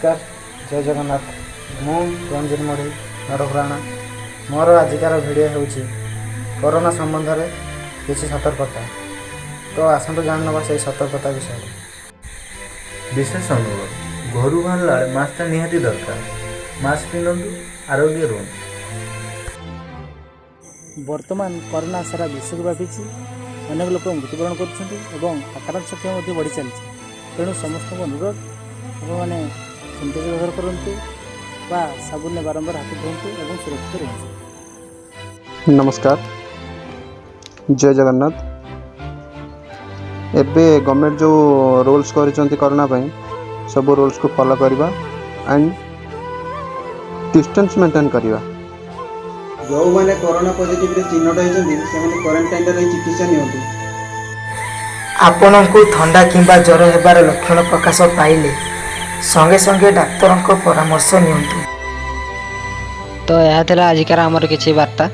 नमस्कार जय जगन्नाथ मु रंजित मढ़ी नरपुराण मोर आजिकार भिडियो होउछि कोरोना संबंध में किसी सतर्कता। तो आसतु जान नवा से सतर्कता विषय विशेष अनुरोध घर बाहर मास्क निहाती दरकार। मास्क पिंधु आरोग्य रुहतु। वर्तमान कोरोना सारा विश्व व्यापी अनेक लोक मृत्युवरण कर आक्रांत संख्या बढ़ी चली। तेणु समस्त अनुरोध आपने सैनिटाइजर व्यवहार करूँ साबुन ने बारंबार हाथ धोतु और सुरक्षित रुहतु। नमस्कार जय जगन्नाथ। एबे गवर्नमेंट जो रूल्स कर कोरोना सब रूल्स को फॉलो करवा एंड डिस्टेंस मेंटेन करवा। जो मैंने कोरोना पॉजिटिव रे चिन्हट होइछन्ती सेमाने क्वारंटाइन रे चिकित्सा नियंतु। आपण को थंडा किंबा ज्वर हेबार लक्षण प्रकाश पाइले संगे संगे डाक्तर को परामर्श नियंतु। तो यह थिला आजिकार आमर किछि वार्ता।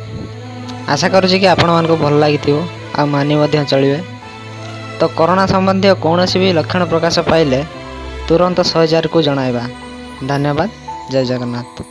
आशा करूँ कि आपण मान को भल लगी आ मानि मध्य चलिए। तो कोरोना संबंधी कौन भी लक्षण प्रकाश पाइले तुरंत 100,000 को जणाइबा। धन्यवाद। जय जगन्नाथ।